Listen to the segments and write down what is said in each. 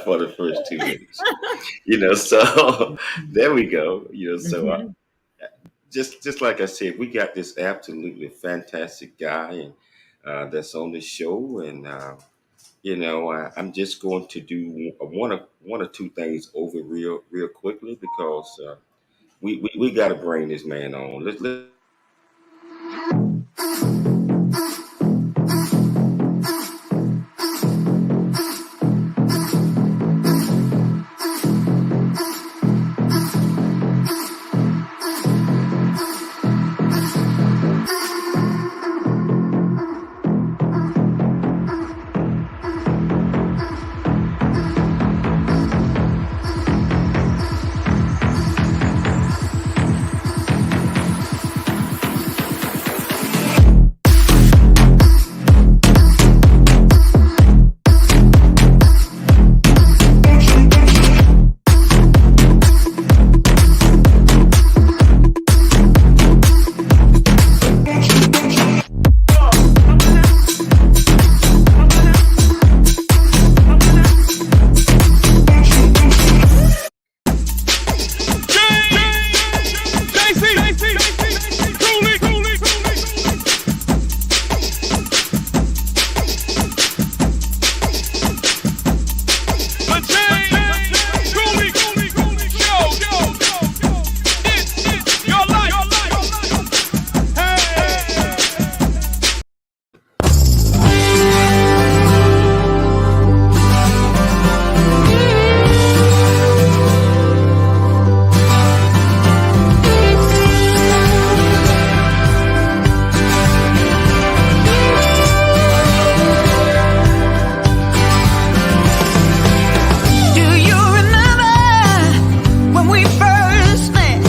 for the first 2 minutes. So there we go. Mhm. Just like I said, we got this absolutely fantastic guy and that's on the show, and I'm just going to do one or two things over real quickly because we got to bring this man on. Let's Do you remember when we first met?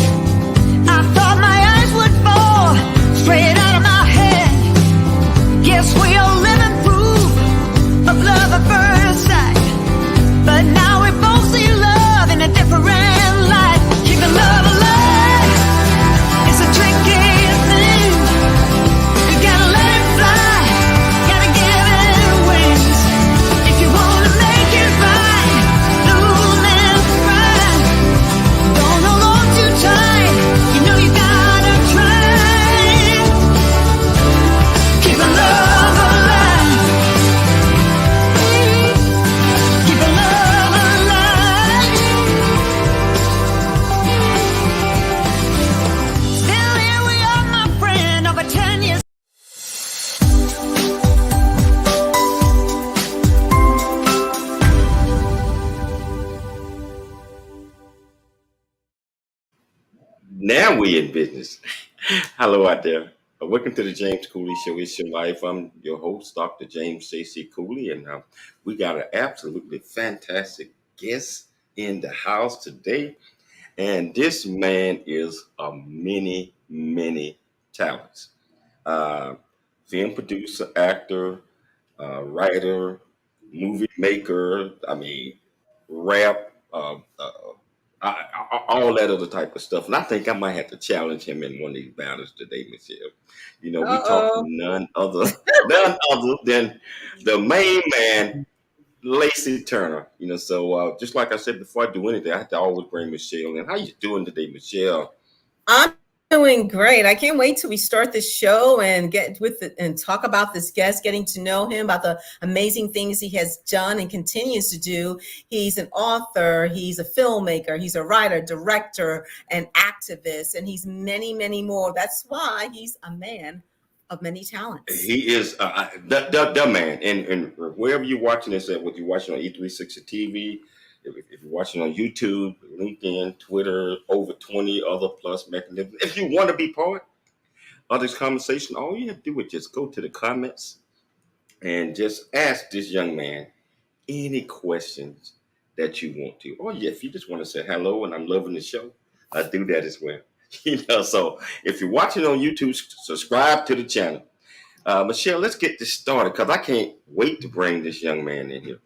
I thought my eyes would fall straight out of my head. Guess we are living proof of love at first sight. But now we both see love in a different light. Keeping love alive is a tricky thing. You gotta let it fly, gotta give it wings. If you wanna make it right, lose and cry. Don't hold on too tight, you know you gotta try. Keeping love alive, keeping love alive. Still here we are, my friend, over 10 years. Now we in business. Hello out there. Welcome to the James Cooley Show. It's your life. I'm your host, Dr. James C.C. Cooley, and we got an absolutely fantastic guest in the house today. And this man is a many talents. Uh, Film producer, actor, writer, movie maker. I mean, rap, all that other type of stuff. And I think I might have to challenge him in one of these battles today, Michelle. We Uh-oh. talking none other than the main man, Lacey Turner. So just like I said before I do anything, I have to always bring Michelle in. How you doing today, Michelle? I'm doing great. I can't wait till we start this show and get with it and talk about this guest, getting to know him, about the amazing things he has done and continues to do. He's an author, he's a filmmaker, he's a writer, director, and activist, and he's many more. That's why he's a man of many talents. He is the man. And wherever you're watching this at, whether you're watching on E360 TV, if you're watching on YouTube, LinkedIn, Twitter, over 20 other plus mechanisms, if you want to be part of this conversation, all you have to do is just go to the comments and just ask this young man any questions that you want to. Or yeah, if you just want to say hello and I'm loving the show, I do that as well. So if you're watching on YouTube, subscribe to the channel. Michelle, let's get this started because I can't wait to bring this young man in here.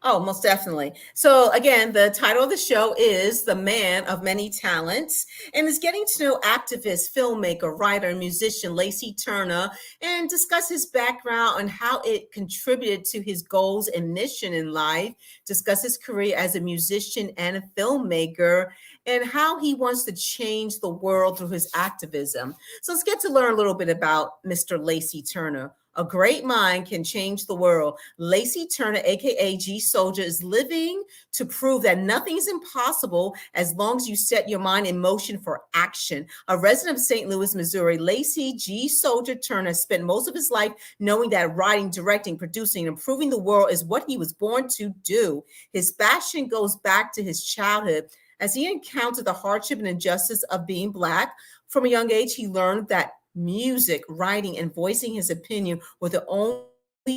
Oh, most definitely. So, again, the title of the show is The Man of Many Talents, and is getting to know activist, filmmaker, writer, and musician Lacey Turner and discuss his background and how it contributed to his goals and mission in life, discuss his career as a musician and a filmmaker, and how he wants to change the world through his activism. So, let's get to learn a little bit about Mr. Lacey Turner. A great mind can change the world. Lacey Turner, aka G Souldier, is living to prove that nothing is impossible as long as you set your mind in motion for action. A resident of St. Louis, Missouri, Lacey G Souldier Turner spent most of his life knowing that writing, directing, producing, and improving the world is what he was born to do. His passion goes back to his childhood as he encountered the hardship and injustice of being Black. From a young age, he learned that music, writing, and voicing his opinion were the only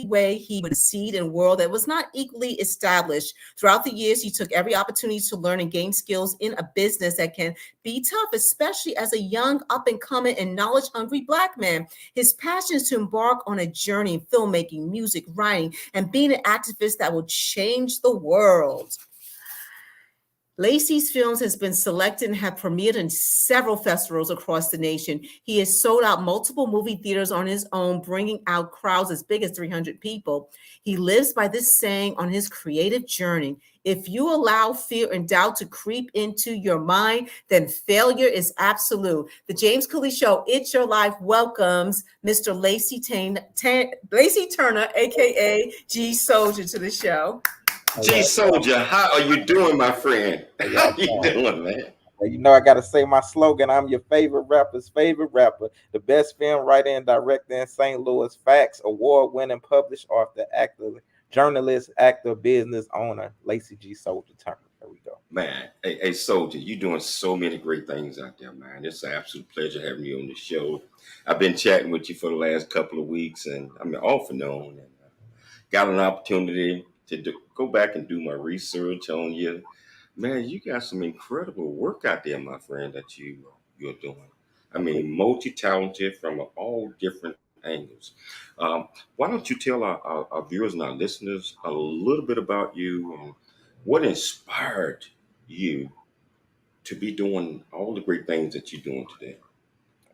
way he would succeed in a world that was not equally established. Throughout the years, he took every opportunity to learn and gain skills in a business that can be tough, especially as a young, up and coming, and knowledge hungry Black man. His passion is to embark on a journey in filmmaking, music, writing, and being an activist that will change the world. Lacey's films has been selected and have premiered in several festivals across the nation. He has sold out multiple movie theaters on his own, bringing out crowds as big as 300 people. He lives by this saying on his creative journey: if you allow fear and doubt to creep into your mind, then failure is absolute. The James Cooley Show, It's Your Life, welcomes Mr. Lacey Turner, aka G Souldier, to the show. How G y'all, Soldier, how are you doing, my friend? how How y'all you doing? doing, man? Well, I gotta say my slogan. I'm your favorite rapper's favorite rapper, the best film writer and director in St. Louis. Facts, award-winning published author, actor, journalist, actor, business owner, Lacey G Souldier Turner. There we go. Man, hey, Soldier, you doing so many great things out there, man. It's an absolute pleasure having you on the show. I've been chatting with you for the last couple of weeks, and I mean, off and on, and got an opportunity to go back and do my research on you. Man, you got some incredible work out there, my friend, that you're doing. I mean, multi-talented from all different angles. Why don't you tell our viewers and our listeners a little bit about you and what inspired you to be doing all the great things that you're doing today?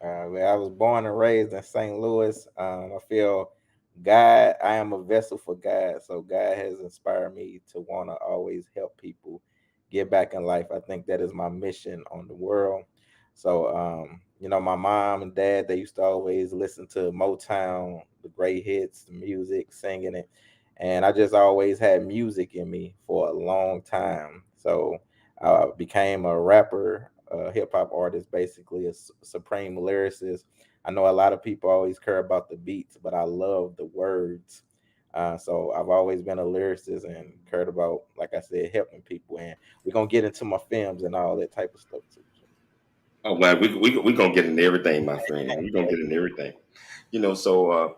Well, I was born and raised in St. Louis. I feel God, I am a vessel for God. So God has inspired me to want to always help people get back in life. I think that is my mission on the world. So, my mom and dad, they used to always listen to Motown, the great hits, the music, singing it. And I just always had music in me for a long time. So I became a rapper, a hip hop artist, basically supreme lyricist. I know a lot of people always care about the beats, but I love the words. So I've always been a lyricist and cared about, like I said, helping people. And we're gonna get into my films and all that type of stuff too. Oh man, we gonna get into everything, my friend. We're gonna get into everything. So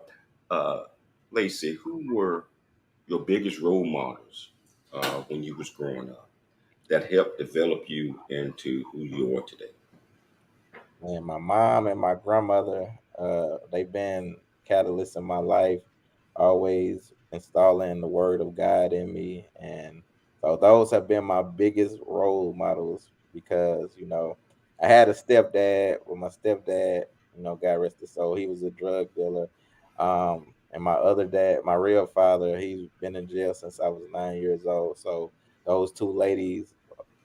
Lacey, who were your biggest role models when you was growing up that helped develop you into who you are today? And my mom and my grandmother, they've been catalysts in my life, always installing the word of God in me. And so those have been my biggest role models because, I had a stepdad. Well, my stepdad, God rest his soul, he was a drug dealer. And my other dad, my real father, he's been in jail since I was 9 years old. So those two ladies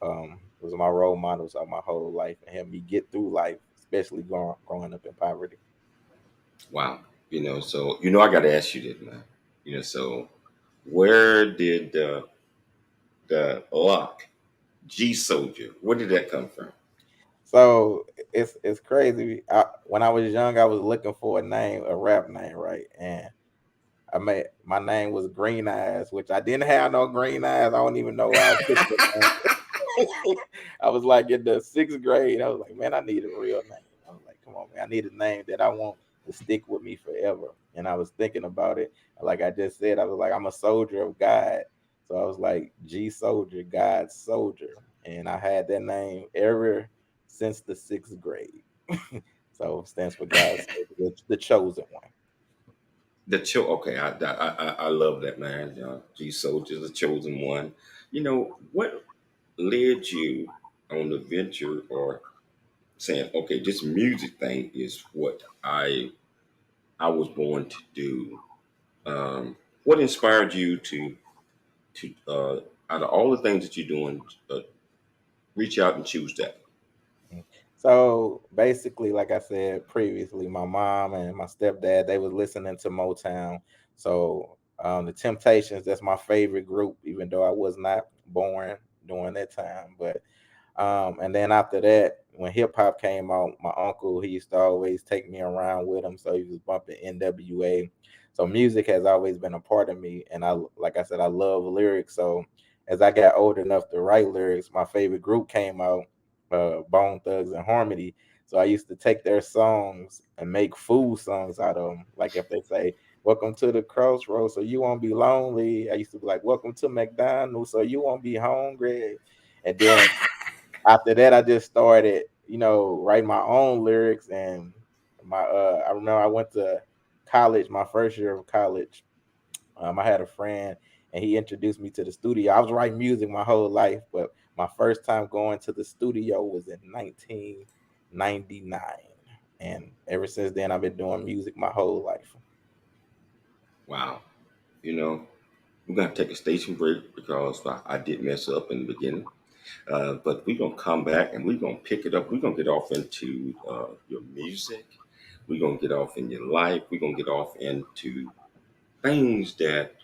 was my role models of my whole life and helped me get through life, especially growing up in poverty. Wow. So I got to ask you this, man. So where did the luck G Soldier? Where did that come from? So it's crazy. When I was young, I was looking for a name, a rap name, right? And I made my name was Green Eyes, which I didn't have no green eyes. I don't even know why I picked the name. I was like in the sixth grade. I was like, man, I need a real name. I was like, come on, man, I need a name that I want to stick with me forever. And I was thinking about it. Like I just said, I was like, I'm a soldier of God. So I was like, G Souldier, God's soldier. And I had that name ever since the sixth grade. So it stands for God's soldier, the chosen one. Okay, I love that, man. G Souldier, the chosen one. What led you on the venture or saying, okay, this music thing is what I was born to do. What inspired you to out of all the things that you're doing, reach out and choose that? So basically, like I said previously, my mom and my stepdad, they was listening to Motown. So the Temptations, that's my favorite group, even though I was not born during that time. But and then after that, when hip hop came out, my uncle, he used to always take me around with him. So he was bumping NWA. So music has always been a part of me. And like I said, I love lyrics. So as I got old enough to write lyrics, my favorite group came out, Bone Thugs and Harmony. So I used to take their songs and make fool songs out of them. Like if they say, "Welcome to the crossroads, so you won't be lonely," I used to be like, "Welcome to McDonald's, so you won't be hungry." And then after that, I just started, writing my own lyrics. And I remember I went to college, my first year of college. I had a friend, and he introduced me to the studio. I was writing music my whole life, but my first time going to the studio was in 1999. And ever since then, I've been doing music my whole life. Wow. You know, we're gonna take a station break because I did mess up in the beginning. But we're gonna come back and we're gonna pick it up. We're gonna get off into your music. We're gonna get off in your life. We're gonna get off into things that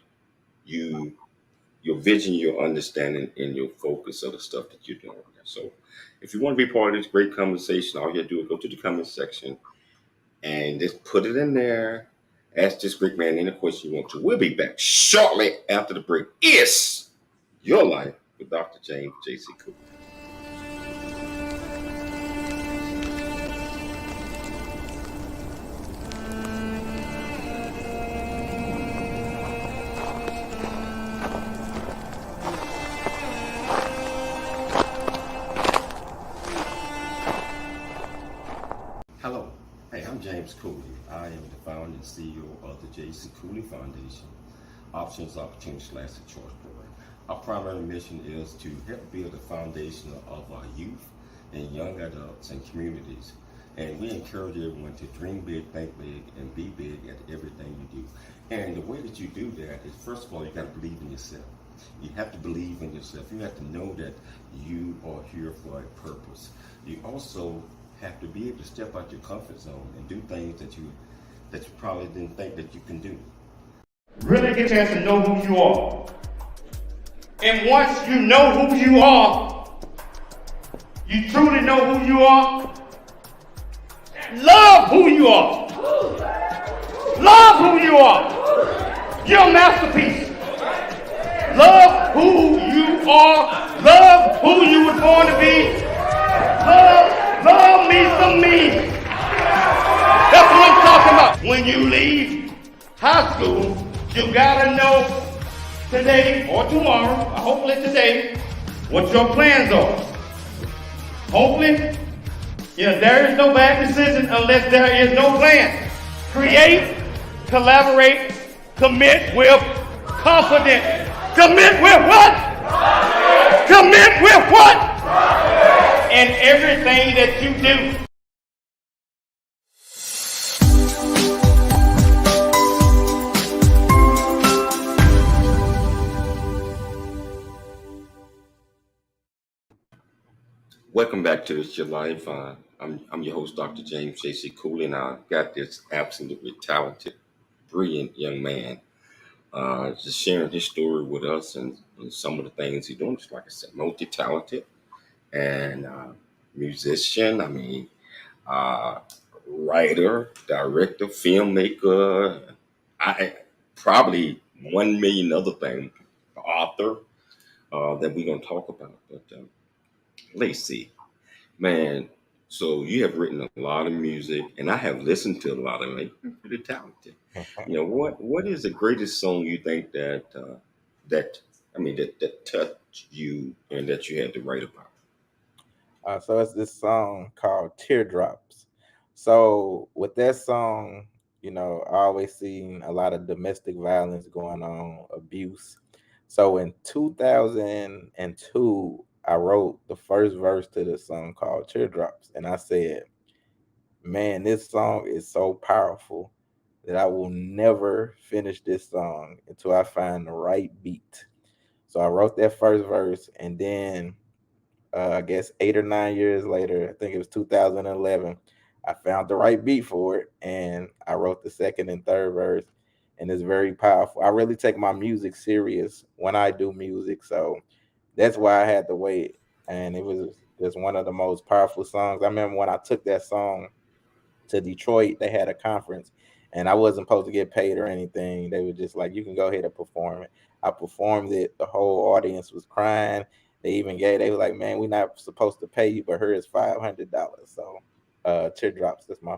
you, your vision, your understanding, and your focus of the stuff that you're doing. So, if you want to be part of this great conversation, all you have to do is go to the comment section and just put it in there. Ask this great man any question you want to. We'll be back shortly after the break. It's your life with Dr. James J.C. Cooper. Hello. Hey, I'm James Cooley. I am the founder and CEO of the J.C. Cooley Foundation, Options, Opportunities, Lasting Choice Program. Our primary mission is to help build a foundation of our youth and young adults and communities. And we encourage everyone to dream big, think big, and be big at everything you do. And the way that you do that is, first of all, you got to believe in yourself. You have to believe in yourself. You have to know that you are here for a purpose. You also have to be able to step out your comfort zone and do things that you probably didn't think that you can do. Really get a chance to know who you are. And once you know who you are, you truly know who you are, love who you are. Love who you are. You're a masterpiece. Love who you are. Love who you were born to be. Love me some me. That's what I'm talking about. When you leave high school, you gotta know today or tomorrow, hopefully today, what your plans are. Hopefully, there is no bad decision unless there is no plan. Create, collaborate, commit with confidence. Commit with what? Commit with what? And everything that you do. Welcome back to It's Your Life. I'm your host, Dr. James J.C. Cooley, and I've got this absolutely talented, brilliant young man just sharing his story with us and some of the things he's doing. Just like I said, multi-talented and musician. Uh, writer, director, filmmaker. I probably 1 million other things. Author that we're gonna talk about. But Lacey, man, so you have written a lot of music, and I have listened to a lot of it. You're pretty talented. What is the greatest song you think that touched you and that you had to write about? So it's this song called Teardrops. So with that song, You know, I always seen a lot of domestic violence going on, abuse. So in 2002, I wrote the first verse to this song called Teardrops. And I said, man, this song is so powerful that I will never finish this song until I find the right beat. So I wrote that first verse, and then I guess 8 or 9 years later, I think it was 2011, I found the right beat for it, and I wrote the second and third verse, and it's very powerful. I really take my music serious when I do music, so that's why I had to wait, and it was just one of the most powerful songs. I remember when I took that song to Detroit. They had a conference, and I wasn't supposed to get paid or anything. They were just like, "You can go ahead and perform it." I performed it. The whole audience was crying. They were like, "Man, we're not supposed to pay you, but here is $500." So, Teardrops. That's my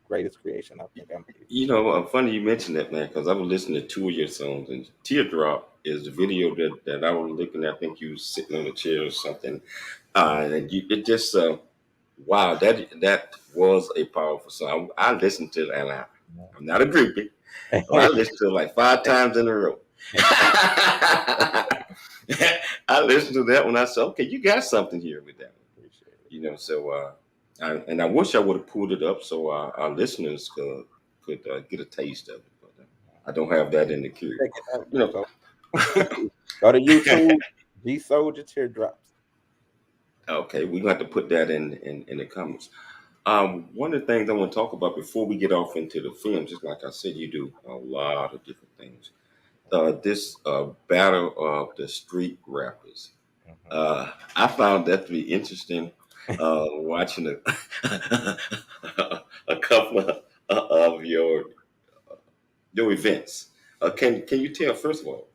greatest creation. I think I made. You know, funny you mentioned that, man, because I was listening to two of your songs, and Teardrop is the video that I was looking at. I think you was sitting on a chair or something, and it just wow, that was a powerful song. I listened to it, and I'm not a groupie. So I listened to it like 5 times in a row. I listened to that one. I said, okay, you got something here with that. Appreciate it. You know, so I wish I would have pulled it up so our listeners could get a taste of it. But I don't have that in the queue. Check it out. You know, So, go to YouTube. G Souldier Teardrops. okay, we're gonna have to put that in the comments. One of the things I want to talk about before we get off into the film, just like I said, you do a lot of different things. This battle of the street rappers. I found that to be interesting. Watching a couple of your events. Can you tell, first of all,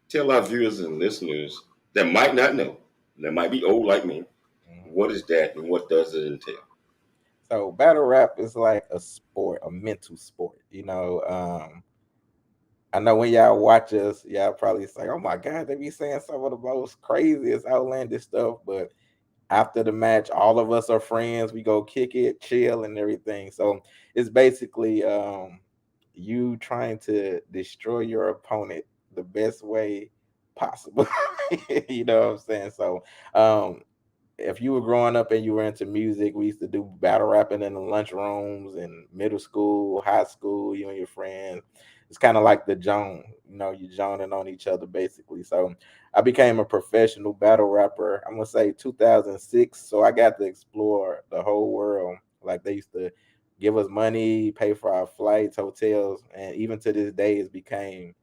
tell our viewers and listeners that might not know, that might be old like me, Mhm. what is that and what does it entail? So battle rap is like a sport, a mental sport. I know when y'all watch us, y'all probably say, "Oh my God, they be saying some of the most craziest, outlandish stuff." But after the match, all of us are friends. We go kick it, chill, and everything. So it's basically you trying to destroy your opponent the best way possible. You know what I'm saying? So um, if you were growing up and you were into music, we used to do battle rapping in the lunchrooms in middle school, high school, you and your friends. It's kind of like the zone, you joning on each other basically. So I became a professional battle rapper, I'm gonna say 2006. So I got to explore the whole world. Like they used to give us money, pay for our flights, hotels, and even to this day, it's became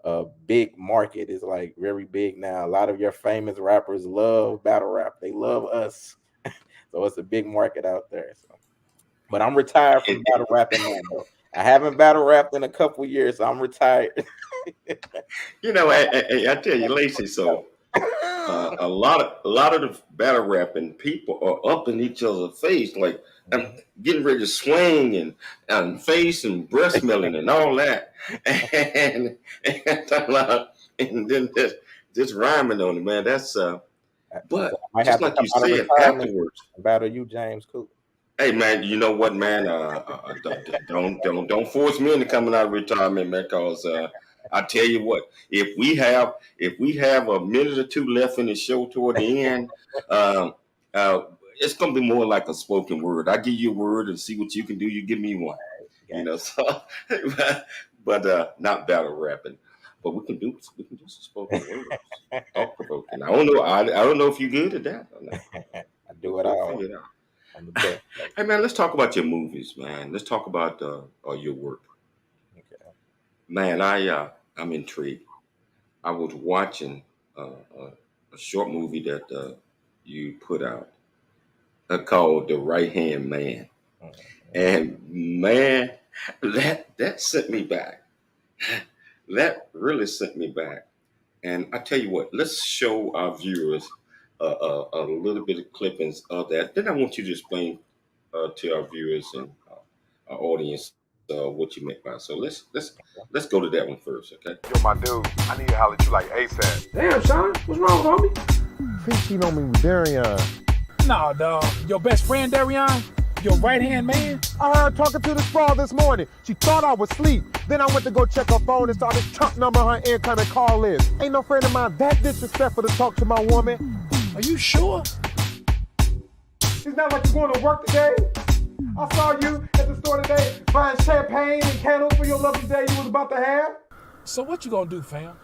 a big market. Is like very big now. A lot of your famous rappers love battle rap. They love us. So it's a big market out there. So, but I'm retired from battle rapping now, though. I haven't battle rapped in a couple years, so I'm retired. You know, I tell you, Lacey. So a lot of the battle rapping people are up in each other's face, like getting ready to swing and face and breast milling and all that, and then just rhyming on it, man. That's So but I might just have to like come you out of said retirement afterwards. and battle you, James Cook. Hey man, you know what, man? Don't force me into coming out of retirement, man. Because I tell you what, if we have a minute or two left in the show toward the end, um, uh, it's gonna be more like a spoken word. I give you a word and see what you can do. You give me one, you know. Gotcha. So, but not battle rapping. But we can do some spoken words, thought provoking. I don't know. I don't know if you're good at that or not. I do it We'll all. figure it out. I'm the best. Hey man, let's talk about your movies, man. Let's talk about your work, Okay. man. I'm intrigued. I was watching a short movie that you put out called The Right Hand Man, Mhm. and man, that sent me back. That really sent me back. And I tell you what, let's show our viewers a little bit of clippings of that. Then I want you to explain to our viewers and our audience what you meant by it. So let's go to that one first, okay? Yo, my dude, I need to holler at you like ASAP. Damn, Sean, what's wrong, homie? Please cheat on me with Darian. Nah, dog. Your best friend, Darion? Your right hand man? I heard talking to this fraud this morning. She thought I was asleep. Then I went to go check her phone and saw this Trump number her incoming call is. Ain't no friend of mine that disrespectful to talk to my woman. Are you sure? It's not like you're going to work today. I saw you at the store today buying champagne and candles for your lovely day you was about to have. So what you gonna do, fam?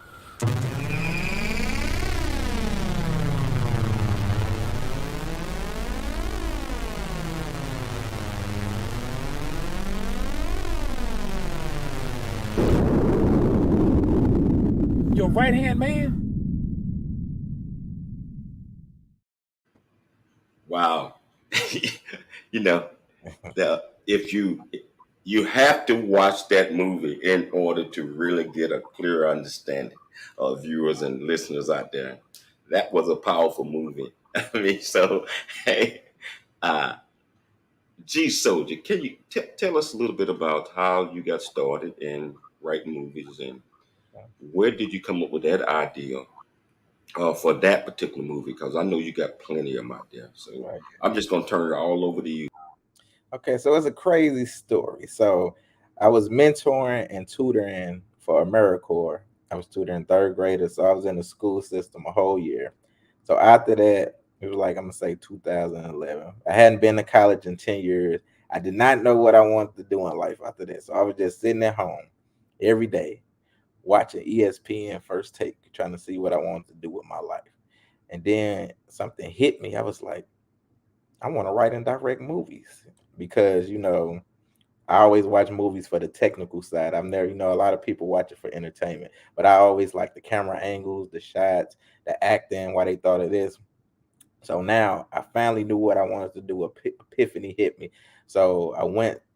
Your right hand man? Wow. You know, if you have to watch that movie in order to really get a clear understanding of viewers and listeners out there. That was a powerful movie. I mean, so hey, uh, G Souldier, can you tell us a little bit about how you got started in writing movies and where did you come up with that idea for that particular movie? Because I know you got plenty of them out there. So Right. I'm just gonna turn it all over to you. Okay, so it's a crazy story. So I was mentoring and tutoring for AmeriCorps. I was tutoring third graders, so I was in the school system a whole year. So after that, it was like I'm gonna say 2011. I hadn't been to college in 10 years. I did not know what I wanted to do in life after that. So I was just sitting at home every day watching ESPN First Take, trying to see what I wanted to do with my life. And then something hit me. I was like, I want to write and direct movies because I always watch movies for the technical side. I've never, a lot of people watch it for entertainment, but I always like the camera angles, the shots, the acting, why they thought of this. So now I finally knew what I wanted to do. Epiphany hit me. So I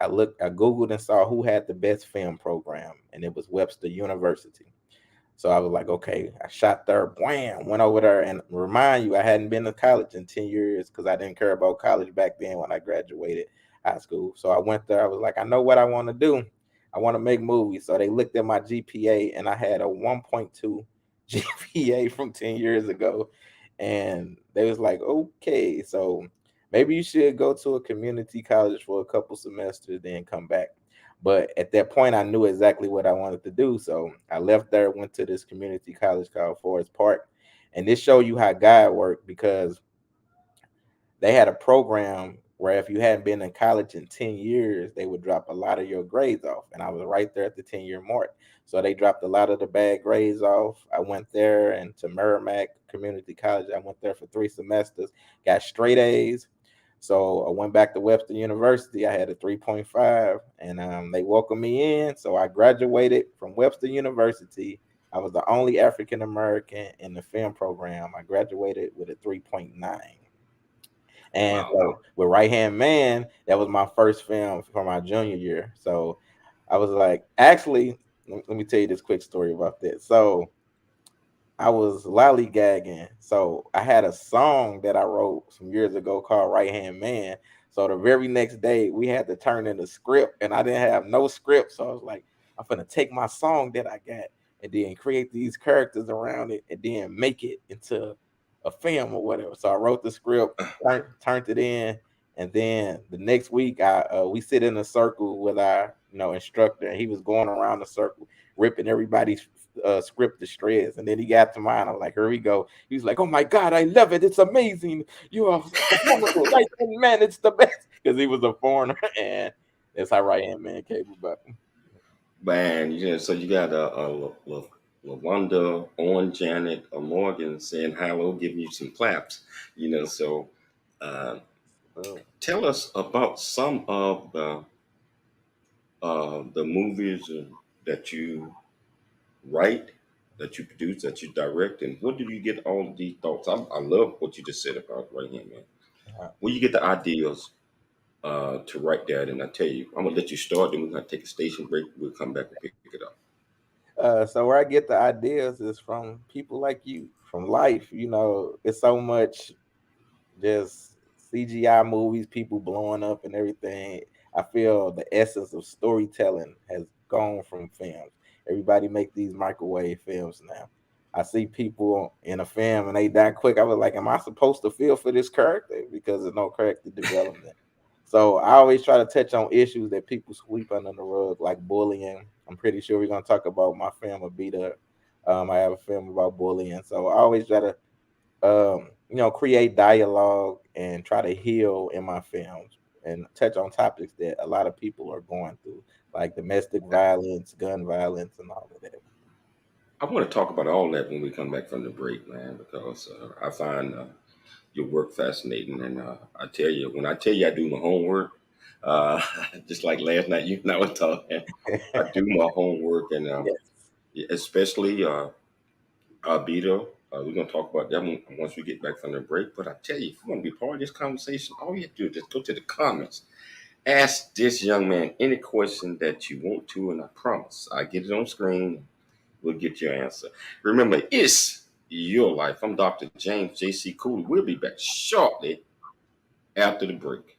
looked, I Googled and saw who had the best film program, and it was Webster University. So I was like, okay, I shot there, wham, went over there. And remind you, I hadn't been to college in 10 years because I didn't care about college back then when I graduated high school. So I went there. I was like, I know what I want to do. I want to make movies. So they looked at my GPA and I had a 1.2 GPA from 10 years ago. And they was like, okay, so maybe you should go to a community college for a couple semesters, then come back. But at that point, I knew exactly what I wanted to do. So I left there, went to this community college called Forest Park. And this show you how God worked because they had a program where if you hadn't been in college in 10 years, they would drop a lot of your grades off. And I was right there at the 10-year mark. So they dropped a lot of the bad grades off. I went there and to Merrimack Community College. I went there for 3 semesters, got straight A's. So I went back to Webster University. I had a 3.5 and they welcomed me in. So I graduated from Webster University. I was the only African American in the film program. I graduated with a 3.9. And Wow. so with Right Hand Man, that was my first film for my junior year. So I was like, actually, let me tell you this quick story about that. So I was lollygagging. So I had a song that I wrote some years ago called Right Hand Man. So the very next day we had to turn in a script and I didn't have no script. So I was like, I'm gonna take my song that I got and then create these characters around it and then make it into a film or whatever. So I wrote the script, turned it in, and then the next week we sit in a circle with our instructor and he was going around the circle ripping everybody's script to shreds. And then he got to mine. I'm like, here we go. He was like, oh my God, I love it. It's amazing. You are wonderful. Right Hand Man, it's the best. Because he was a foreigner. And that's how Right Hand Man came about. Man, so you got LaWanda, Orange Janet, or Morgan saying hello, giving you some claps. So uh, Oh, tell us about some of the movies that you write, that you produce, that you direct, and where do you get all of these thoughts? I love what you just said about Right Hand Man. yeah. Where you get the ideas to write that, and I tell you, I'm gonna let you start, then we're gonna take a station break. We'll come back and pick it up. So where I get the ideas is from people like you, from life. It's so much just CGI movies, people blowing up and everything. I feel the essence of storytelling has gone from films. Everybody make these microwave films now. I see people in a film and they die quick. I was like, am I supposed to feel for this character? Because there's no character development. So I always try to touch on issues that people sweep under the rug, like bullying. I'm pretty sure we're gonna talk about my film Abita. I have a film about bullying, so I always try to create dialogue and try to heal in my films and touch on topics that a lot of people are going through, like domestic violence, gun violence, and all of that. I want to talk about all that when we come back from the break, man, because I find your work fascinating. And I tell you, when I tell you I do my homework, uh, just like last night, you and I were talking, I do my homework, and Yes. especially Beto. We're going to talk about that once we get back from the break. But I tell you, if you want to be part of this conversation, all you have to do is just go to the comments. Ask this young man any question that you want to, and I promise I get it on screen. We'll get your answer. Remember, it's your life. I'm Dr. James J.C. Cooley. We'll be back shortly after the break.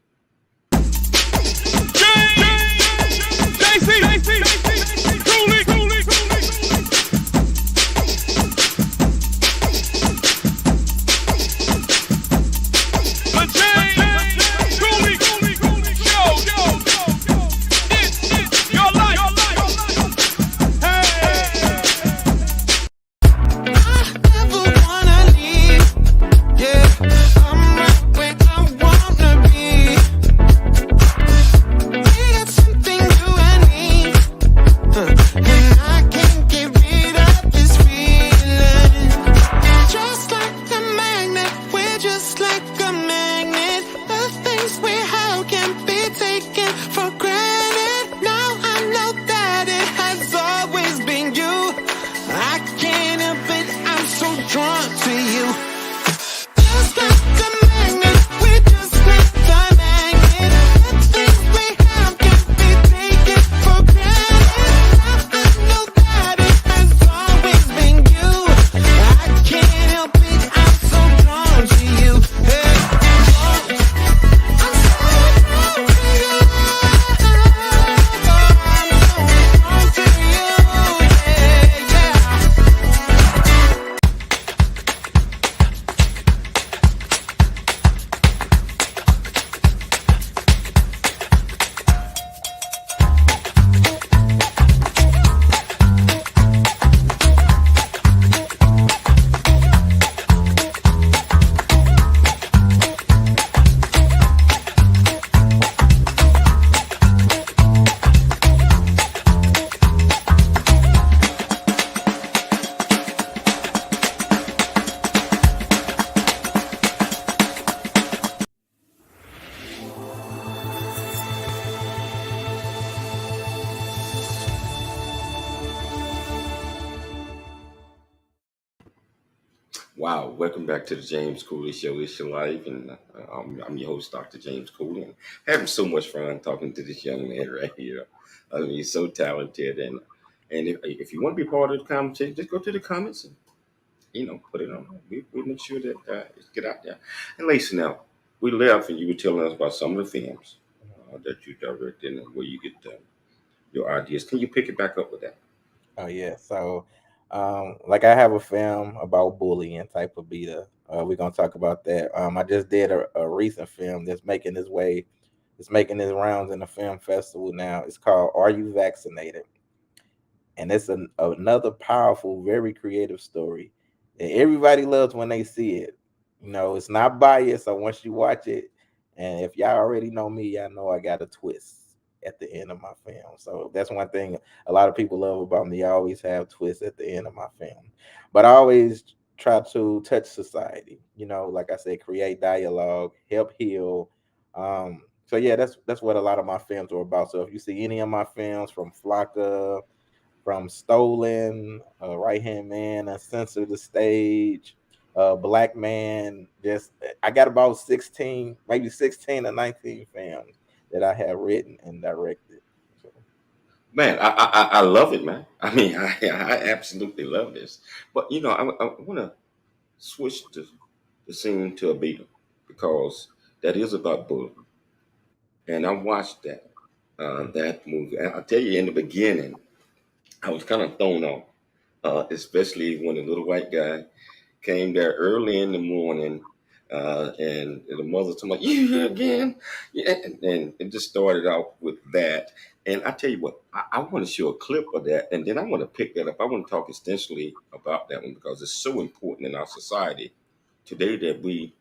Wow, welcome back to the James Cooley Show. It's your life, and I'm your host, Dr. James Cooley, and having so much fun talking to this young man right here. I mean, he's so talented, and if you want to be part of the conversation, just go to the comments and put it on. We make sure that it get out there. And Lacey, now we left, and you were telling us about some of the films that you directed and where you get your ideas. Can you pick it back up with that? Oh yeah. So like I have a film about bullying type of beta. We're gonna talk about that. I just did a recent film that's making its way, it's making its rounds in the film festival now. It's called Are You Vaccinated? And it's another powerful, very creative story that everybody loves when they see it. It's not biased. So once you watch it, and if y'all already know me, y'all know I got a twist at the end of my film. So that's one thing a lot of people love about me. I always have twists at the end of my film, but I always try to touch society. Like I said, create dialogue, help heal. So yeah, that's what a lot of my films are about. So if you see any of my films from Flocka, from Stolen, Right Hand Man, Censor the Stage, Black Man. Just I got about 16, maybe 16 or 19 films that I have written and directed. So, Man, I love it, man. I mean, I absolutely love this. But I want to switch the scene to a beat because that is about bullying, and I watched that movie. And I tell you, in the beginning, I was kind of thrown off, especially when the little white guy came there early in the morning and the mother told me, "You here again?" Yeah, and it just started out with that. And I tell you what, I want to show a clip of that, and then I want to pick that up. I want to talk extensively about that one because it's so important in our society today that we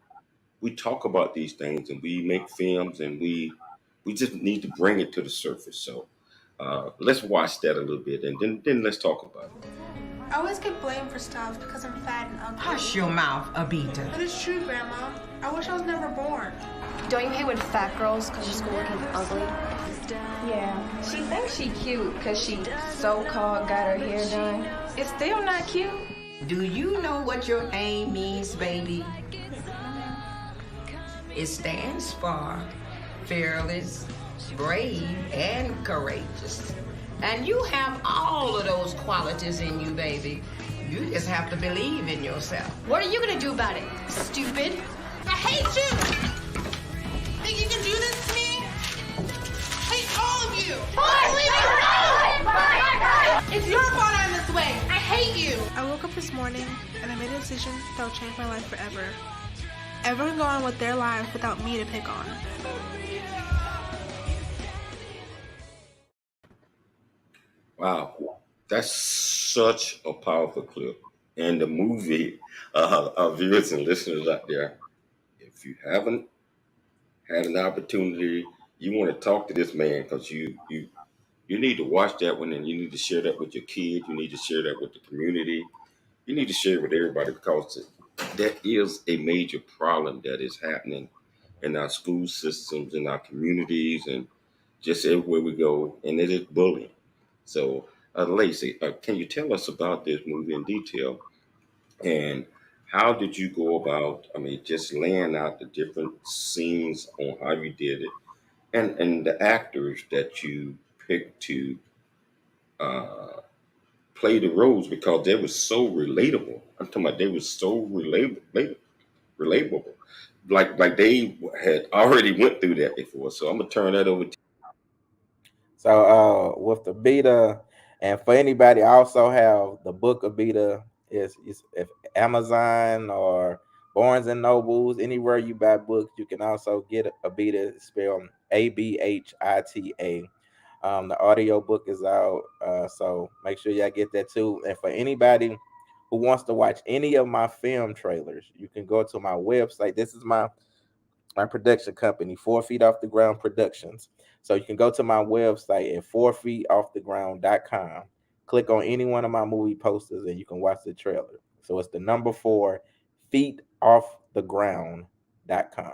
talk about these things and we make films and we just need to bring it to the surface. So let's watch that a little bit, and then let's talk about it. I always get blamed for stuff because I'm fat and ugly. Hush your mouth, Abita. But it's true, Grandma. I wish I was never born. Don't you hate when fat girls come to school looking ugly? Yeah, she thinks she cute because she so-called got her hair done. It's still not cute. Do you know what your name means, baby? It stands for fearless, brave, and courageous. And you have all of those qualities in you, baby. You just have to believe in yourself. What are you gonna do about it, stupid? I hate you! Think you can do this to me? I hate all of you! It's your fault I'm this way! I hate you! I woke up this morning and I made a decision that will change my life forever. Everyone go on with their lives without me to pick on. Wow, that's such a powerful clip. And the movie, our viewers and listeners out there, if you haven't had an opportunity, you want to talk to this man because you need to watch that one and you need to share that with your kids. You need to share that with the community. You need to share it with everybody because that is a major problem that is happening in our school systems, in our communities, and just everywhere we go. And it is bullying. So, Lacey, can you tell us about this movie in detail? And how did you go about, I mean, just laying out the different scenes on how you did it and the actors that you picked to uh, play the roles because they were so relatable. I'm talking about they were so relatable. Like they had already went through that before. So I'm gonna turn that over to So with the beta, and for anybody, I also have the book of beta. Is if Amazon or Barnes and Nobles, anywhere you buy books, you can also get a beta spelled ABHITA. The audio book is out, so make sure y'all get that too. And for anybody who wants to watch any of my film trailers, you can go to my website. This is my production company, 4 Feet Off the Ground Productions. So you can go to my website at 4feetofftheground.com, click on any one of my movie posters, and you can watch the trailer. So it's the number 4 feetofftheground.com.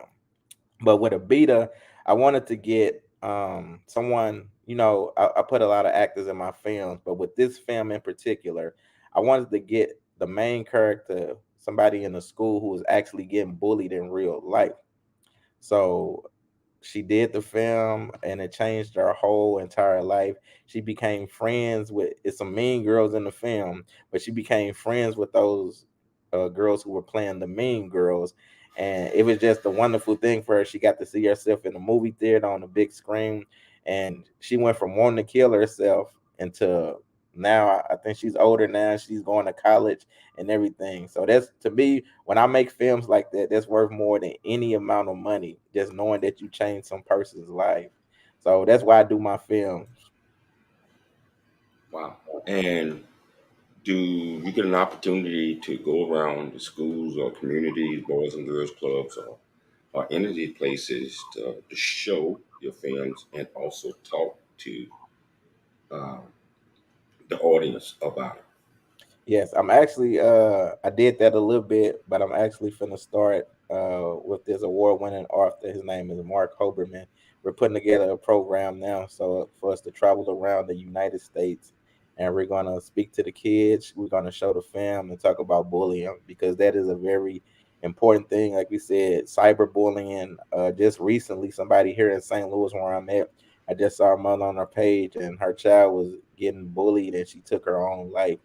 But with a beta, I wanted to get someone, I put a lot of actors in my films, but with this film in particular, I wanted to get the main character, somebody in the school who was actually getting bullied in real life. So she did the film and it changed her whole entire life. She became friends with, it's some mean girls in the film, but she became friends with those girls who were playing the mean girls. And it was just a wonderful thing for her. She got to see herself in the movie theater on the big screen. And she went from wanting to kill herself into now, I think she's older now. She's going to college and everything. So that's, to me, when I make films like that, that's worth more than any amount of money, just knowing that you changed some person's life. So that's why I do my films. wow. And do you get an opportunity to go around the schools or communities, boys and girls clubs, or any of these places to show your films and also talk to uh, the audience about it? Yes, I'm actually I did that a little bit, but I'm actually finna start with this award-winning author. His name is Mark Hoberman. We're putting together a program now so for us to travel around the United States, and we're gonna speak to the kids. We're gonna show the film and talk about bullying because that is a very important thing. Like we said, cyberbullying. Just recently, somebody here in St. Louis, where I'm at, I just saw a mother on her page, and her child was getting bullied, and she took her own life.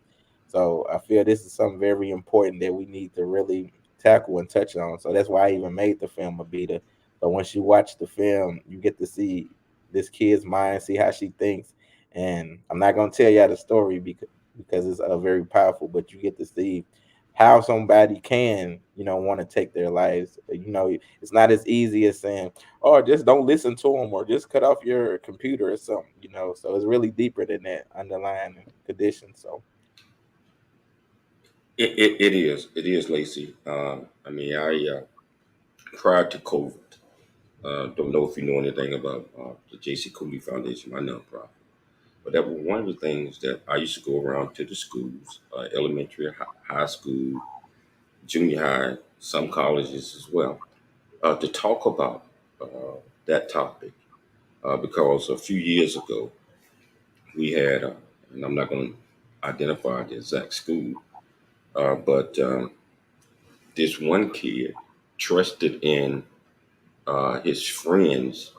So I feel this is something very important that we need to really tackle and touch on. So that's why I even made the film Abita. So once you watch the film, you get to see this kid's mind, see how she thinks. And I'm not going to tell y'all the story because it's very powerful, but you get to see how somebody can, want to take their lives. It's not as easy as saying, "Oh, just don't listen to them," or "just cut off your computer" or something. So it's really deeper than that underlying condition. So It is, Lacey. I prior to COVID, don't know if you know anything about the J.C. Cooley Foundation, my nonprofit. But that was one of the things that I used to go around to the schools, elementary, high school, junior high, some colleges as well, to talk about that topic. Because a few years ago, we had, and I'm not going to identify the exact school, but this one kid trusted in his friends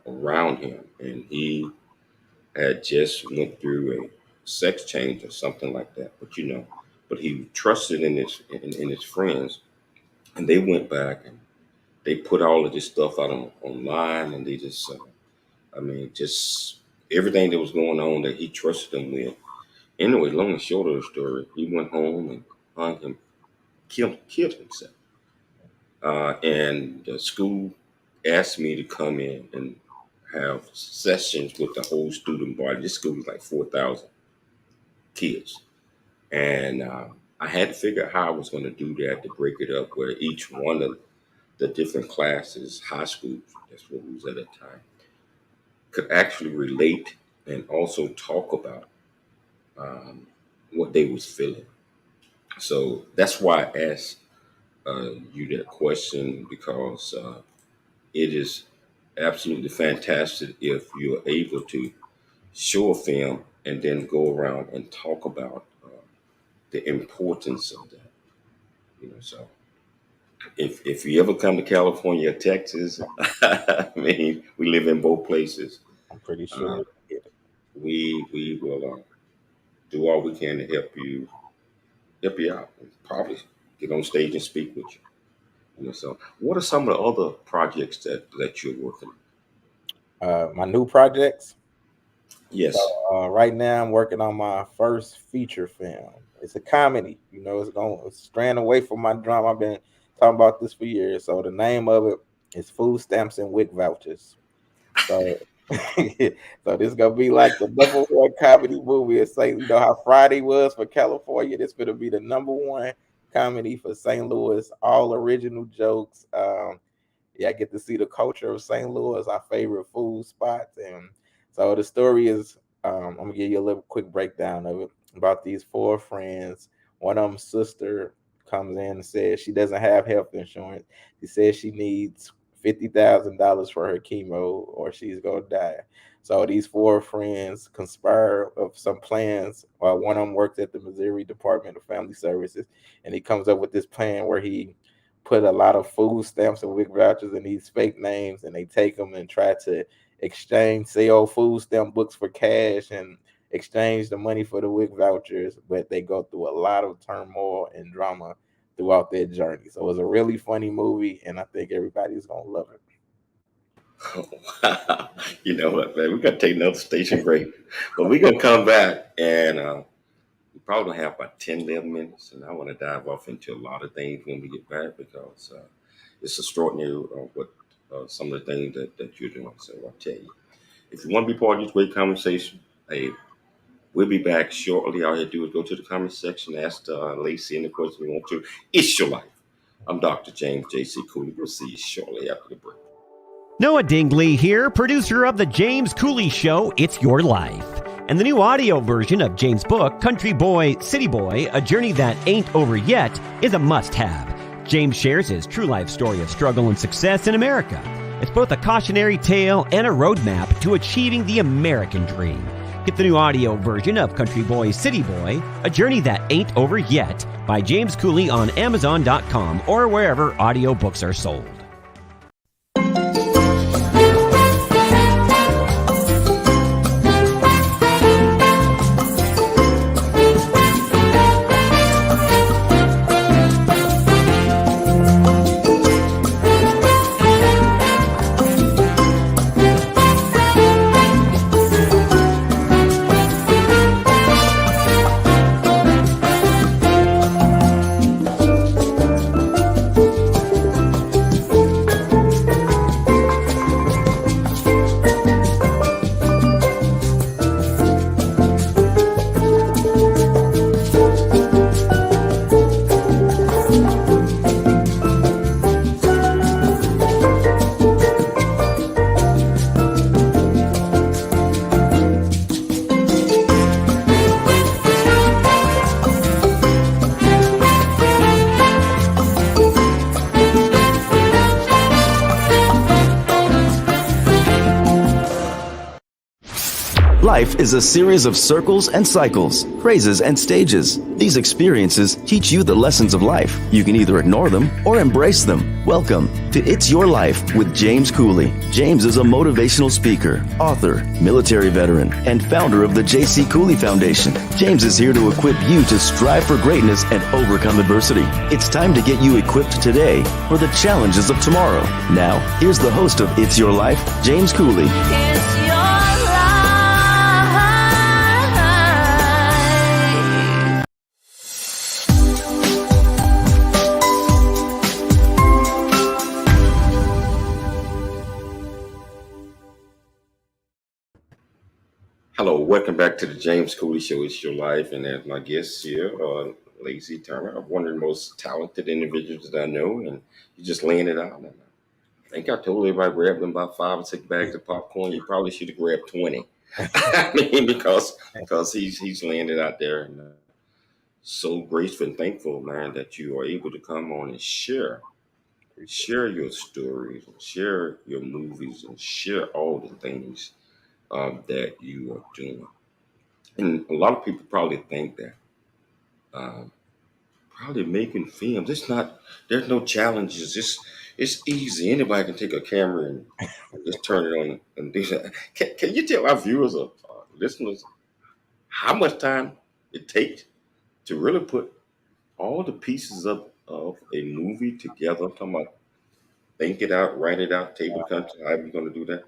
around him, and he had just went through a sex change or something like that. But he trusted in his friends, and they went back and they put all of this stuff out online, and they just, just everything that was going on that he trusted them with. Anyway, long and short of the story, he went home and hung him, killed himself. And the school asked me to come in and have sessions with the whole student body. This school was like 4,000 kids. And I had to figure out how I was going to do that, to break it up where each one of the different classes, high schools, that's what we was at that time, could actually relate and also talk about what they was feeling. So that's why I asked you that question, because it is absolutely fantastic if you're able to show a film and then go around and talk about the importance of that. So if you ever come to California or Texas, we live in both places. I'm pretty sure We will do all we can to help you out, and probably get on stage and speak with you. So what are some of the other projects that you're working on? My new projects. Yes. So, right now I'm working on my first feature film. It's a comedy. It's straying away from my drama. I've been talking about this for years. So the name of it is Food Stamps and WIC Vouchers. So, so this is gonna be like the number one comedy movie. It's like, how Friday was for California. This gonna be the number one comedy for St. Louis. All original jokes. I get to see the culture of St. Louis, our favorite food spots. And so the story is, I'm gonna give you a little quick breakdown of it, about these four friends. One of them's sister comes in and says she doesn't have health insurance. She says she needs $50,000 for her chemo or she's gonna die. So these four friends conspire of some plans. One of them works at the Missouri Department of Family Services, and he comes up with this plan where he put a lot of food stamps and WIC vouchers in these fake names, and they take them and try to sell food stamp books for cash and exchange the money for the WIC vouchers. But they go through a lot of turmoil and drama throughout their journey. So it's a really funny movie, and I think everybody's gonna love it. Wow. You know what, man? We got to take another station break, but we're gonna come back, and we probably have about 10, 11 minutes, and I want to dive off into a lot of things when we get back, because it's extraordinary what some of the things that you're doing. So I'll tell you, if you want to be part of this great conversation, hey, we'll be back shortly. All you have to do is go to the comment section, ask Lacey any question you want to. It's your life. I'm Dr. James J.C. Cooley. We'll see you shortly after the break. Noah Dingley here, producer of The James Cooley Show, It's Your Life. And the new audio version of James' book, Country Boy, City Boy, A Journey That Ain't Over Yet, is a must-have. James shares his true life story of struggle and success in America. It's both a cautionary tale and a roadmap to achieving the American dream. Get the new audio version of Country Boy, City Boy, A Journey That Ain't Over Yet by James Cooley on Amazon.com or wherever audiobooks are sold. Life is a series of circles and cycles, phrases and stages. These experiences teach you the lessons of life. You can either ignore them or embrace them. Welcome to It's Your Life with James Cooley. James is a motivational speaker, author, military veteran, and founder of the J.C. Cooley Foundation. James is here to equip you to strive for greatness and overcome adversity. It's time to get you equipped today for the challenges of tomorrow. Now, here's the host of It's Your Life, James Cooley. Hello, welcome back to the James Cooley Show. It's Your Life, and as my guest here, Lacey Turner, one of the most talented individuals that I know, and you just laying it out. And I think I told everybody grab them about 5 or 6 bags of popcorn. You probably should have grabbed 20. I mean, because he's laying it out there, and so grateful and thankful, man, that you are able to come on and share your stories, and share your movies, and share all the things that you are doing. And a lot of people probably think that probably making films, there's no challenges. It's easy. Anybody can take a camera and just turn it on and do that. Can you tell our viewers or listeners how much time it takes to really put all the pieces of a movie together? I'm talking about think it out, write it out, table content, however you're going to do that,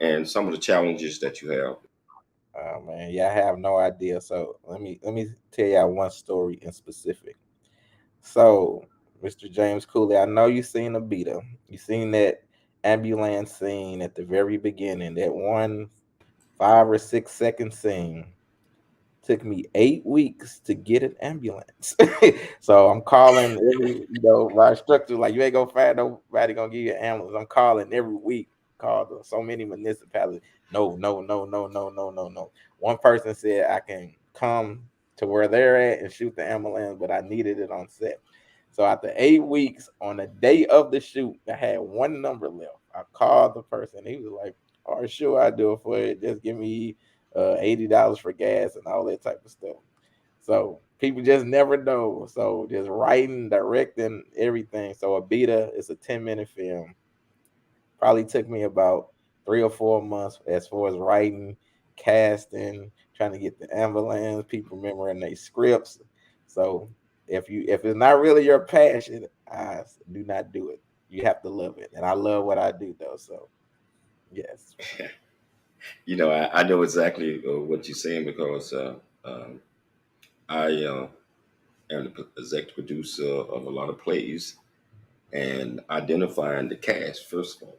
and some of the challenges that you have. Oh man, yeah, I have no idea. So let me tell y'all one story in specific. So, Mr. James Cooley, I know you seen a beta. You seen that ambulance scene at the very beginning, that one 5 or 6 second scene. Took me 8 weeks to get an ambulance. So I'm calling every, my instructor, like, you ain't gonna find nobody gonna give you an ambulance. I'm calling every week, called so many municipalities. No, no, no, no, no, no, no, no. One person said I can come to where they're at and shoot the ambulance, but I needed it on set. So after 8 weeks, on the day of the shoot, I had one number left. I called the person. He was like, "Oh, sure, I'll do it for you. Just give me $80 for gas and all that type of stuff." So people just never know. So just writing, directing, everything. So a beta is a 10-minute film. Probably took me about 3 or 4 months as far as writing, casting, trying to get the ambulance, people remembering their scripts. So if it's not really your passion, I do not do it. You have to love it. And I love what I do though. So yes. I know exactly what you're saying because I am the executive producer of a lot of plays and identifying the cast, first of all.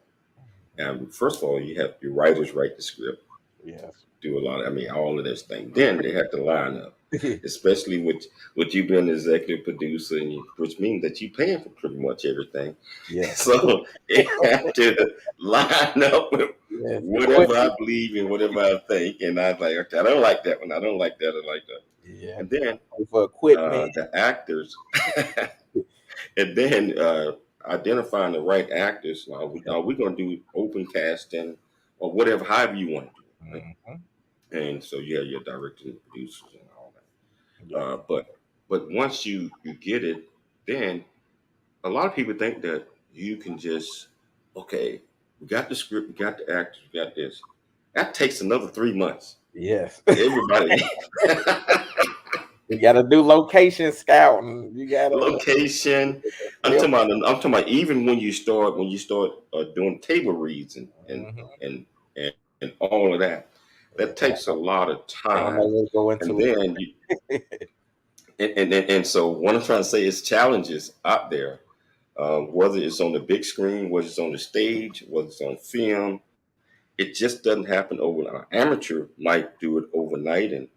And first of all, you have your writers write the script, Yes. do a lot all of this thing. Then they have to line up, especially with you being the executive producer, which means that you're paying for pretty much everything. Yeah. So they have to line up with Yes. whatever I believe and whatever I think. And I was like, okay, I don't like that one. I don't like that. I like that. Yeah. And then For equipment, the actors, and then identifying the right actors. Are we going to do open casting or whatever, however you want to do it, right? And so you have your directors and producers and all that. But once you get it, then a lot of people think that you can just, okay, we got the script, we got the actors, we got this. That takes another 3 months. yes. Everybody. You gotta do location scouting. You gotta Location. I'm talking about even when you start doing table reads and all of that. That takes a lot of time. go And into then and so what I'm trying to say is challenges out there. Whether it's on the big screen, whether it's on the stage, whether it's on film, it just doesn't happen overnight. An amateur might do it overnight, and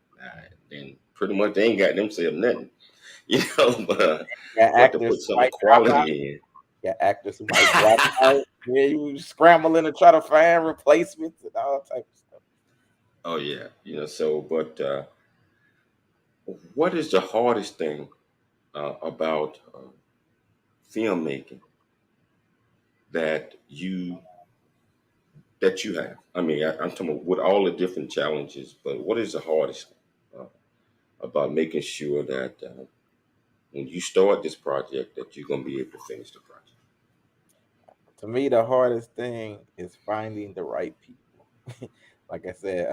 then pretty much they ain't got themselves nothing, but to put some quality in. Yeah, actors who might drop out. Yeah, you scrambling to try to find replacements and all type of stuff. Oh yeah, but what is the hardest thing about filmmaking that you that you have? I mean, I'm talking about with all the different challenges, but what is the hardest uh, about making sure that when you start this project, that you're going to be able to finish the project? To me, the hardest thing is finding the right people. Like I said,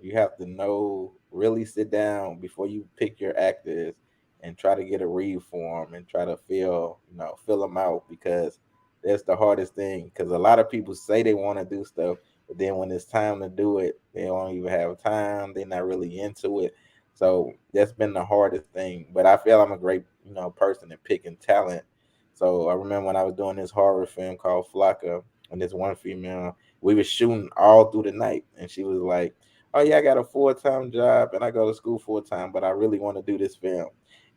you have to know, really sit down before you pick your actors and try to get a read for them and try to fill them out, because that's the hardest thing. Because a lot of people say they want to do stuff, but then when it's time to do it, they don't even have time. They're not really into it. So that's been the hardest thing. But I feel I'm a great, person at picking talent. So I remember when I was doing this horror film called Flocka, and this one female, we were shooting all through the night, and she was like, "Oh yeah, I got a full-time job and I go to school full-time, but I really want to do this film."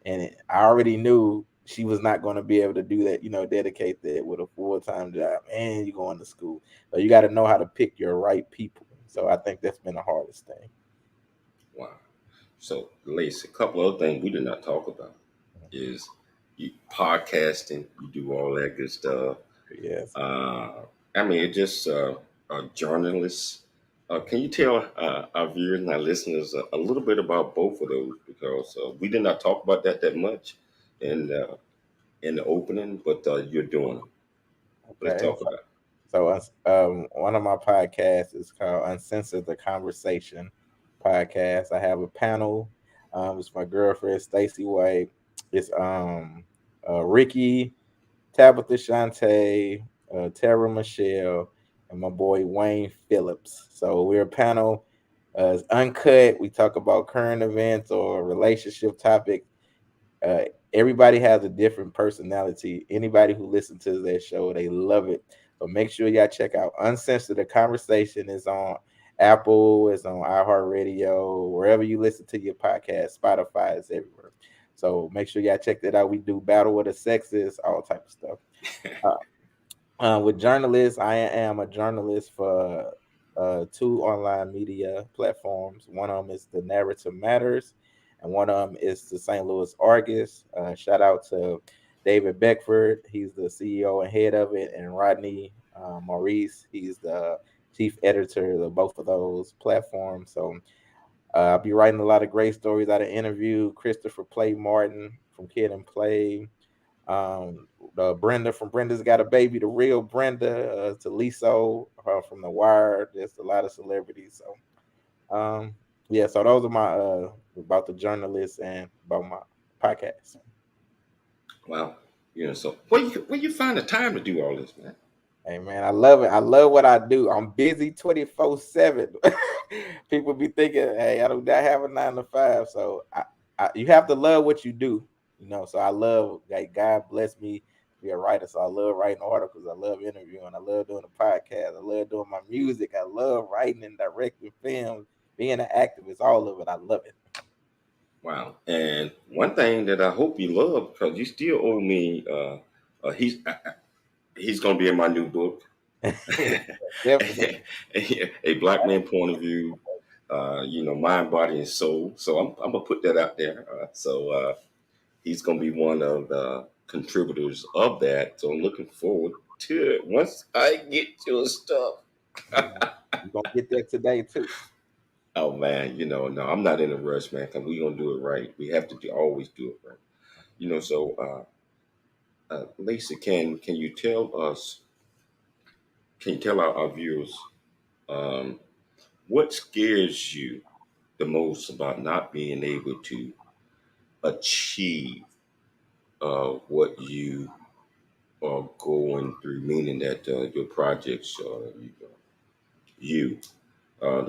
And I already knew she was not going to be able to do that, dedicate that with a full-time job and you going to school. So you got to know how to pick your right people. So I think that's been the hardest thing. Wow. So, Lacey, a couple other things we did not talk about is you podcasting, you do all that good stuff. Yes. I mean, it just a journalist. Can you tell our viewers and our listeners a little bit about both of those? Because we did not talk about that much in the opening, but you're doing them. Let's Okay. talk about it. So one of my podcasts is called Uncensored the Conversation podcast. I have a panel. It's my girlfriend Stacy White. It's Ricky, Tabitha Shante, Tara Michelle, and my boy Wayne Phillips. So we're a panel. It's uncut. We talk about current events or relationship topics. uh, Everybody has a different personality. Anybody who listens to that show, they love it. So make sure y'all check out Uncensored. The Conversation is on Apple, it's on iHeartRadio, wherever you listen to your podcast. Spotify is everywhere. So make sure y'all check that out. We do Battle with the Sexes, all type of stuff. With journalists, I am a journalist for two online media platforms. One of them is the Narrative Matters, and one of them is the St. Louis Argus. Shout out to David Beckford, he's the CEO and head of it, and Rodney Maurice, he's the chief editor of both of those platforms. So I'll be writing a lot of great stories out of interview. Christopher Play Martin from Kid and Play, Brenda from Brenda's Got a Baby, the real Brenda, to Liso from The Wire. There's a lot of celebrities. So yeah, so those are my about the journalists and about my podcast. Wow. So where you find the time to do all this, man? Hey man, I love it. I love what I do. I'm busy 24/7. People be thinking, hey, I do not have a 9 to 5. So you have to love what you do. So I love, like, God bless me to be a writer. So I love writing articles. I love interviewing. I love doing a podcast. I love doing my music. I love writing and directing films, being an activist, all of it. I love it. Wow. And one thing that I hope you love, because you still owe me, he's going to be in my new book. Definitely. A Black Man point of view, mind, body, and soul. So I'm gonna put that out there. So he's gonna be one of the contributors of that. So I'm looking forward to it once I get your stuff. You're gonna get that today too. Oh man, no, I'm not in a rush, man. Cause we gonna do it right. We have to always do it right. So Lacey, can you tell us? Can you tell our viewers um, what scares you the most about not being able to achieve what you are going through, meaning that your projects, the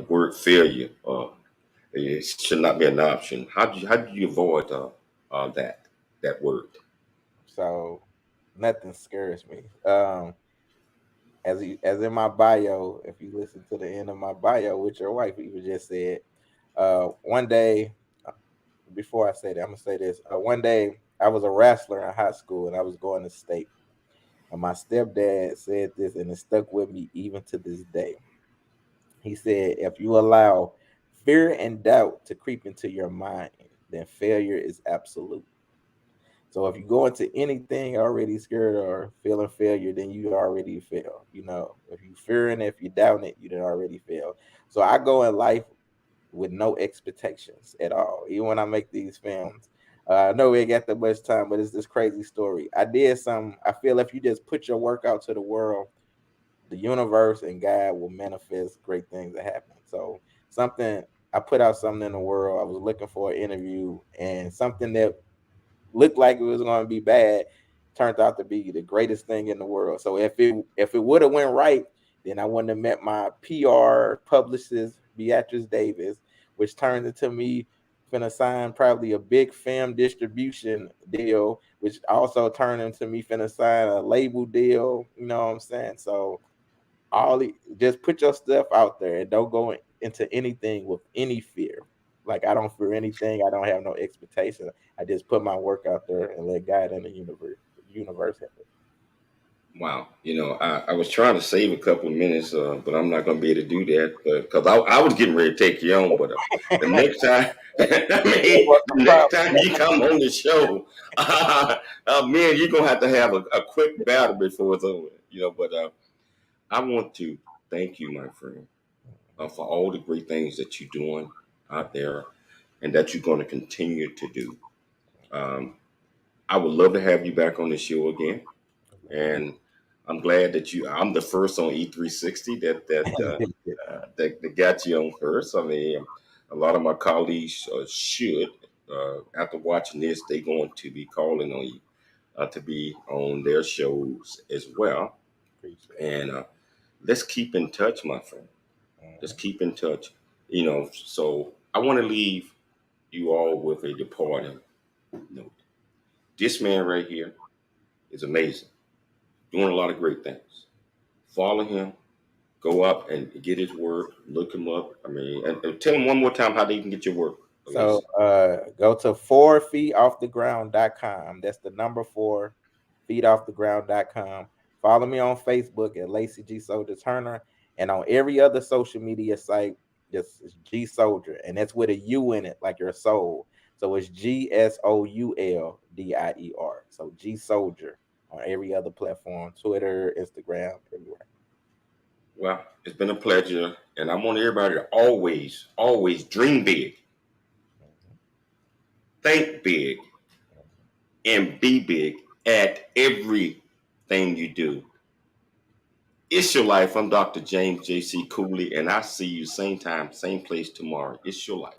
word failure, it should not be an option. How do you avoid that word? So nothing scares me. As in my bio, if you listen to the end of my bio, with your wife even just said, one day, before I say that, I'm gonna say this. One day I was a wrestler in high school and I was going to state. And my stepdad said this, and it stuck with me even to this day. He said, if you allow fear and doubt to creep into your mind, then failure is absolute. So if you go into anything already scared or feeling failure, then you already fail. You know, if you fearing, if you doubting it, you done already fail. So I go in life with no expectations at all. Even when I make these films, I know we ain't got that much time, but it's this crazy story. I did some. I feel if you just put your work out to the world, the universe and God will manifest great things that happen. So something I put out something in the world. I was looking for an interview and something that looked like it was going to be bad turned out to be the greatest thing in the world. So if it would have went right, then I wouldn't have met my PR publicist Beatrice Davis, which turned into me finna sign probably a big film distribution deal, which also turned into me finna sign a label deal. You know what I'm saying? So just put your stuff out there and don't go into anything with any fear. Like I don't fear anything. I don't have no expectation. I just put my work out there and let God and the universe have it. Wow. I was trying to save a couple of minutes, but I'm not going to be able to do that because I was getting ready to take you on. But the next time, the next time you come on the show, man, you're going to have a quick battle before it's over. But I want to thank you, my friend, for all the great things that you're doing out there and that you're going to continue to do. I would love to have you back on the show again. And I'm glad that I'm the first on E360 that got you on first. I mean, a lot of my colleagues should, after watching this, they're going to be calling on you to be on their shows as well. And let's keep in touch, my friend. Let's keep in touch. So I want to leave you all with a departing note. This man right here is amazing, doing a lot of great things. Follow him, go up and get his work, look him up. I mean, and tell him one more time how they can get your work. So go to 4feetofftheground.com. That's the number 4feetofftheground.com. Follow me on Facebook at Lacey G Turner and on every other social media site, just G Souldier, and that's with a U in it, like your soul. So it's GSOULDIER. So G Souldier on every other platform, Twitter, Instagram, everywhere. Well, it's been a pleasure, and I want everybody to always, always dream big, think big, and be big at everything you do. It's your life. I'm Dr. James J.C. Cooley, and I see you same time, same place tomorrow. It's your life.